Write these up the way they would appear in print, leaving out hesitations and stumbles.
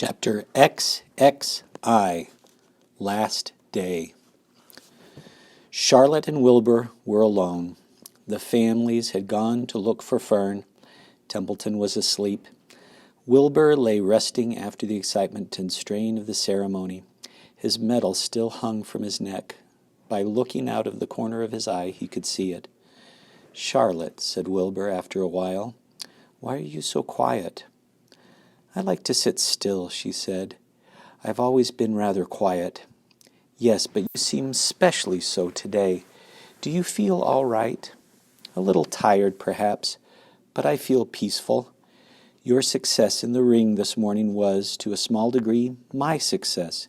Chapter XXI, Last Day. Charlotte and Wilbur were alone. The families had gone to look for Fern. Templeton was asleep. Wilbur lay resting after the excitement and strain of the ceremony. His medal still hung from his neck. By looking out of the corner of his eye, he could see it. "Charlotte," said Wilbur after a while, "why are you so quiet?" "I like to sit still," she said. "I've always been rather quiet." "Yes, but you seem specially so today. Do you feel all right?" "A little tired, perhaps, but I feel peaceful. Your success in the ring this morning was, to a small degree, my success.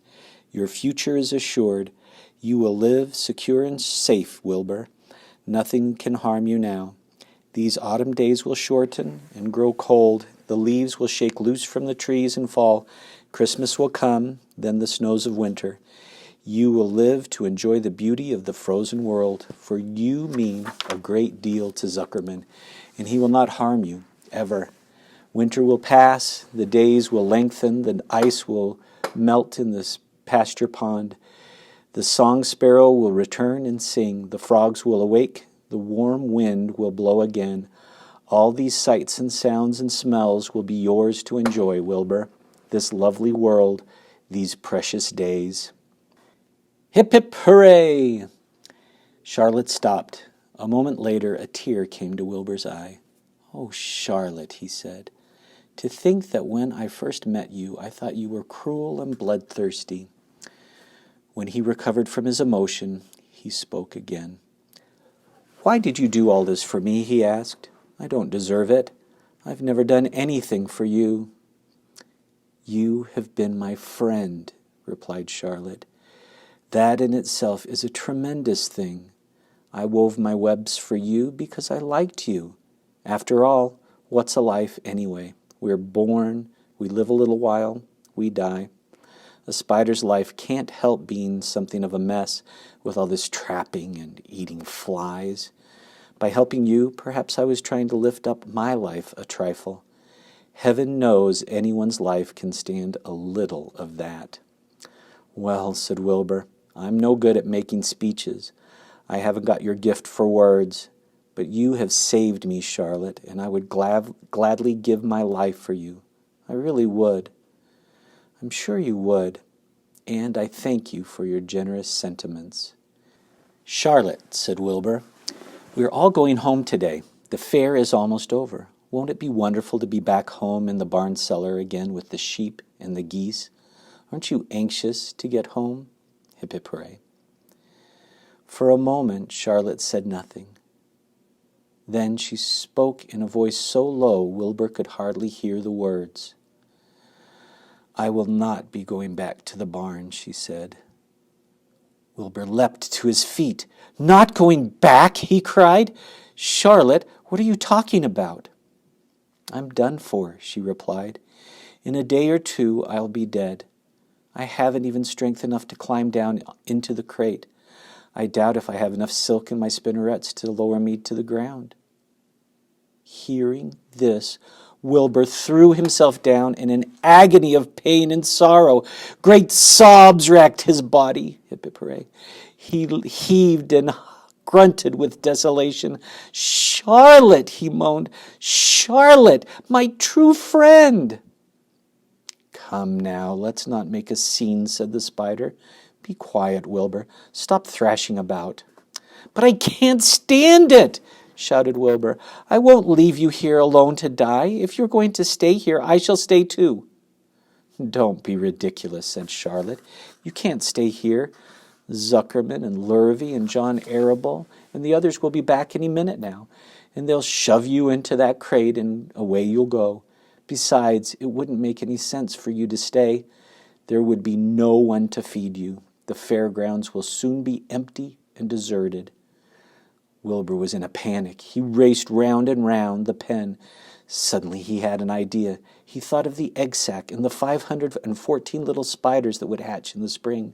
Your future is assured. You will live secure and safe, Wilbur. Nothing can harm you now. These autumn days will shorten and grow cold. The leaves will shake loose from the trees and fall. Christmas will come, then the snows of winter. You will live to enjoy the beauty of the frozen world, for you mean a great deal to Zuckerman, and he will not harm you, ever. Winter will pass, the days will lengthen, the ice will melt in this pasture pond. The song sparrow will return and sing, the frogs will awake, the warm wind will blow again. All these sights and sounds and smells will be yours to enjoy, Wilbur. This lovely world, these precious days." "Hip, hip, hooray!" Charlotte stopped. A moment later, a tear came to Wilbur's eye. "Oh, Charlotte," he said, "to think that when I first met you, I thought you were cruel and bloodthirsty." When he recovered from his emotion, he spoke again. "Why did you do all this for me?" he asked. "I don't deserve it. I've never done anything for you." "You have been my friend," replied Charlotte. "That in itself is a tremendous thing. I wove my webs for you because I liked you. After all, what's a life anyway? We're born, we live a little while, we die. A spider's life can't help being something of a mess with all this trapping and eating flies. By helping you, perhaps I was trying to lift up my life a trifle. Heaven knows anyone's life can stand a little of that." "Well," said Wilbur, "I'm no good at making speeches. I haven't got your gift for words. But you have saved me, Charlotte, and I would gladly give my life for you. I really would." "I'm sure you would, and I thank you for your generous sentiments." "Charlotte," said Wilbur, "we're all going home today. The fair is almost over. Won't it be wonderful to be back home in the barn cellar again with the sheep and the geese? Aren't you anxious to get home?" Hip, hip, hooray. For a moment, Charlotte said nothing. Then she spoke in a voice so low Wilbur could hardly hear the words. "I will not be going back to the barn," she said. Wilbur leapt to his feet. "Not going back?" he cried. "Charlotte, what are you talking about?" "I'm done for," she replied. "In a day or two I'll be dead. I haven't even strength enough to climb down into the crate. I doubt if I have enough silk in my spinnerets to lower me to the ground." Hearing this, Wilbur threw himself down in an agony of pain and sorrow. Great sobs racked his body. Hip, hip, hooray. He heaved and grunted with desolation. "Charlotte," he moaned. "Charlotte, my true friend." "Come now, let's not make a scene," said the spider. "Be quiet, Wilbur. Stop thrashing about." "But I can't stand it," shouted Wilbur. "I won't leave you here alone to die. If you're going to stay here, I shall stay too." "Don't be ridiculous," said Charlotte. "You can't stay here. Zuckerman and Lurvy and John Arable and the others will be back any minute now, and they'll shove you into that crate and away you'll go. Besides, it wouldn't make any sense for you to stay. There would be no one to feed you. The fairgrounds will soon be empty and deserted." Wilbur was in a panic. He raced round and round the pen. Suddenly he had an idea. He thought of the egg sack and the 514 little spiders that would hatch in the spring.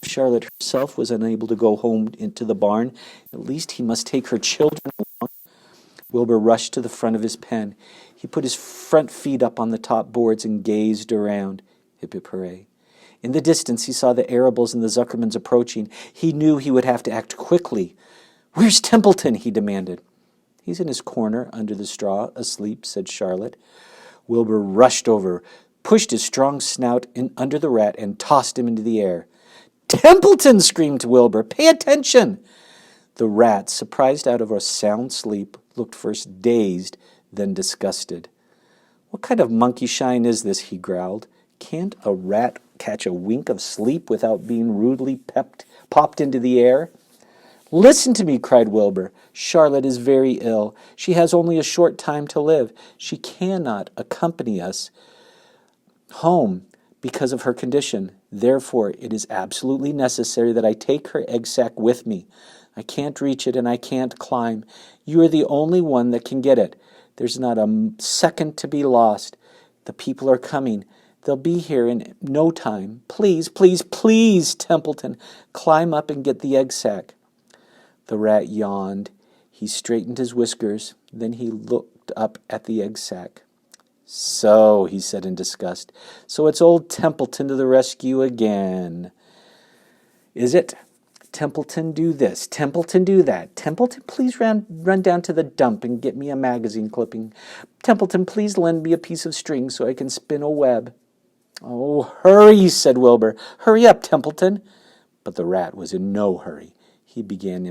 If Charlotte herself was unable to go home into the barn, at least he must take her children along. Wilbur rushed to the front of his pen. He put his front feet up on the top boards and gazed around. Hip hip hooray. In the distance, he saw the Arables and the Zuckermans approaching. He knew he would have to act quickly. "Where's Templeton?" he demanded. "He's in his corner under the straw, asleep," said Charlotte. Wilbur rushed over, pushed his strong snout in under the rat, and tossed him into the air. "Templeton!" screamed Wilbur. "Pay attention!" The rat, surprised out of a sound sleep, looked first dazed, then disgusted. "What kind of monkey shine is this?" he growled. "Can't a rat catch a wink of sleep without being rudely popped into the air?" "Listen to me," cried Wilbur. "Charlotte is very ill. She has only a short time to live. She cannot accompany us home because of her condition. Therefore, it is absolutely necessary that I take her egg sac with me. I can't reach it and I can't climb. You are the only one that can get it. There's not a second to be lost. The people are coming. They'll be here in no time. Please, please, please, Templeton, climb up and get the egg sac." The rat yawned. He straightened his whiskers. Then he looked up at the egg sac. "So," he said in disgust, "so it's old Templeton to the rescue again. Is it? Templeton, do this. Templeton, do that. Templeton, please run down to the dump and get me a magazine clipping. Templeton, please lend me a piece of string so I can spin a web." "Oh, hurry," said Wilbur. "Hurry up, Templeton." But the rat was in no hurry. He began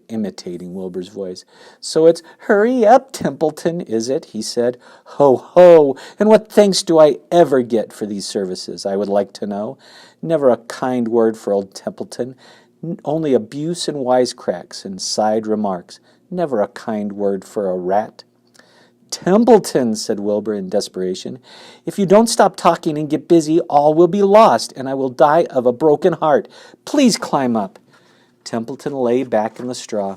imitating Wilbur's voice. "So it's 'hurry up, Templeton,' is it?" he said. "Ho, ho! And what thanks do I ever get for these services, I would like to know? Never a kind word for old Templeton. Only abuse and wisecracks and side remarks. Never a kind word for a rat." "Templeton," said Wilbur in desperation, "if you don't stop talking and get busy, all will be lost, and I will die of a broken heart. Please climb up." Templeton lay back in the straw.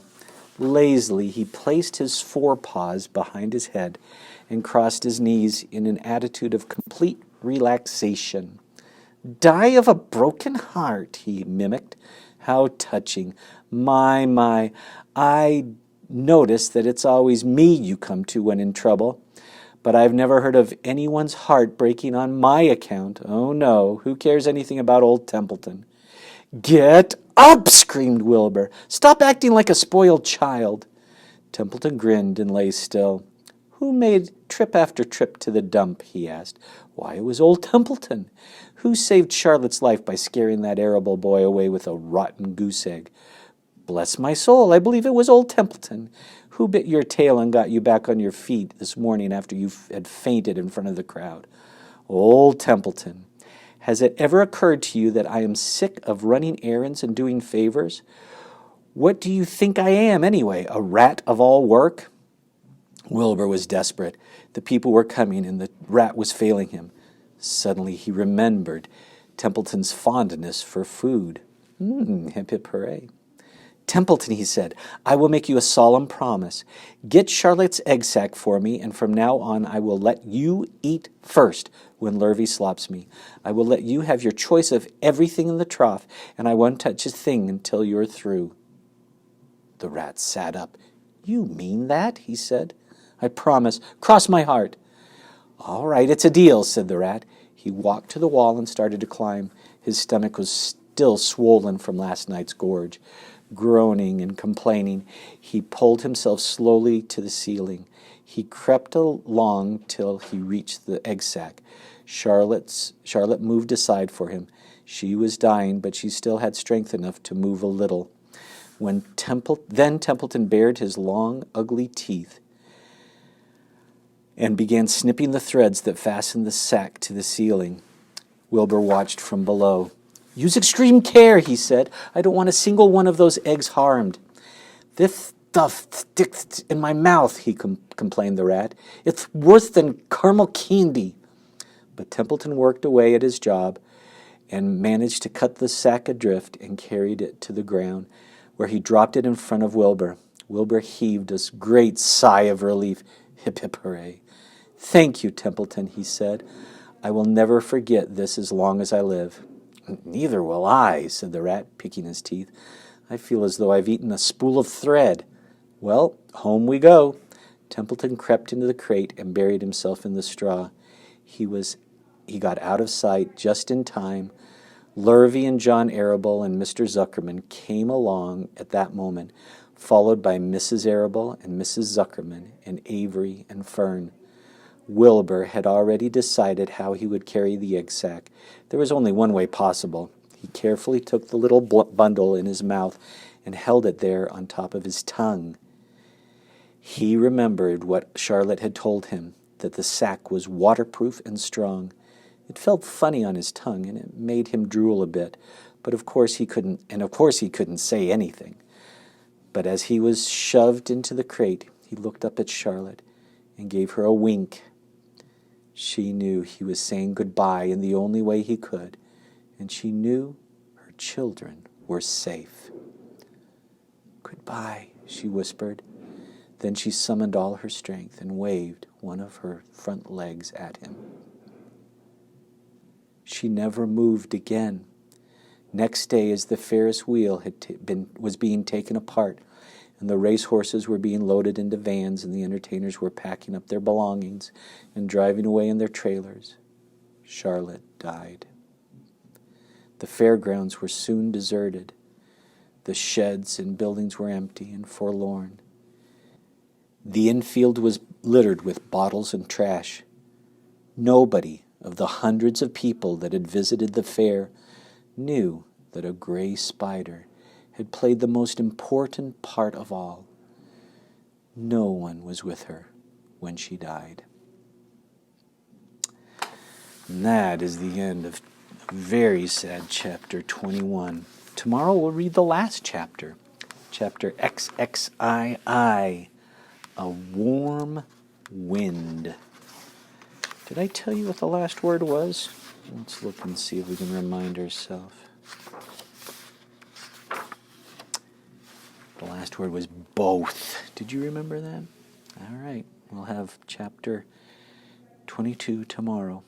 Lazily, he placed his forepaws behind his head and crossed his knees in an attitude of complete relaxation. "Die of a broken heart," he mimicked. "How touching. My, I notice that it's always me you come to when in trouble. But I've never heard of anyone's heart breaking on my account. Oh, no, who cares anything about old Templeton?" "Get up!" screamed Wilbur. "Stop acting like a spoiled child." Templeton grinned and lay still. "Who made trip after trip to the dump?" he asked. "Why, it was old Templeton. Who saved Charlotte's life by scaring that Arable boy away with a rotten goose egg? Bless my soul, I believe it was old Templeton. Who bit your tail and got you back on your feet this morning after you had fainted in front of the crowd? Old Templeton. Has it ever occurred to you that I am sick of running errands and doing favors? What do you think I am, anyway, a rat of all work?" Wilbur was desperate. The people were coming, and the rat was failing him. Suddenly he remembered Templeton's fondness for food. Hip hip hooray. "Templeton," he said, "I will make you a solemn promise. Get Charlotte's egg sac for me, and from now on I will let you eat first when Lurvy slops me. I will let you have your choice of everything in the trough, and I won't touch a thing until you're through." The rat sat up. "You mean that?" he said. "I promise. Cross my heart." "All right, it's a deal," said the rat. He walked to the wall and started to climb. His stomach was still swollen from last night's gorge. Groaning and complaining, he pulled himself slowly to the ceiling. He crept along till he reached the egg sac. Charlotte moved aside for him. She was dying, but she still had strength enough to move a little. Then Templeton bared his long, ugly teeth and began snipping the threads that fastened the sack to the ceiling. Wilbur watched from below. "Use extreme care," he said. "I don't want a single one of those eggs harmed." "This stuff sticks in my mouth," he complained the rat. "It's worse than caramel candy." But Templeton worked away at his job and managed to cut the sack adrift and carried it to the ground, where he dropped it in front of Wilbur. Wilbur heaved a great sigh of relief. Hip hip hooray. "Thank you, Templeton," he said. "I will never forget this as long as I live." "Neither will I," said the rat, picking his teeth. "I feel as though I've eaten a spool of thread." "Well, home we go." Templeton crept into the crate and buried himself in the straw. He was he got out of sight just in time. Lurvy and John Arable and Mr. Zuckerman came along at that moment, followed by Mrs. Arable and Mrs. Zuckerman and Avery and Fern. Wilbur had already decided how he would carry the egg sack. There was only one way possible. He carefully took the little bundle in his mouth and held it there on top of his tongue. He remembered what Charlotte had told him, that the sack was waterproof and strong. It felt funny on his tongue, and it made him drool a bit, but of course he couldn't say anything. But as he was shoved into the crate, he looked up at Charlotte and gave her a wink. She knew he was saying goodbye in the only way he could, and she knew her children were safe. "Goodbye," she whispered. Then she summoned all her strength and waved one of her front legs at him. She never moved again. Next day, as the Ferris wheel was being taken apart, and the racehorses were being loaded into vans, and the entertainers were packing up their belongings and driving away in their trailers, Charlotte died. The fairgrounds were soon deserted. The sheds and buildings were empty and forlorn. The infield was littered with bottles and trash. Nobody of the hundreds of people that had visited the fair knew that a gray spider had played the most important part of all. No one was with her when she died. And that is the end of a very sad chapter 21. Tomorrow we'll read the last chapter, chapter XXII, A Warm Wind. Did I tell you what the last word was? Let's look and see if we can remind ourselves. The last word was both. Did you remember that? All right. We'll have chapter 22 tomorrow.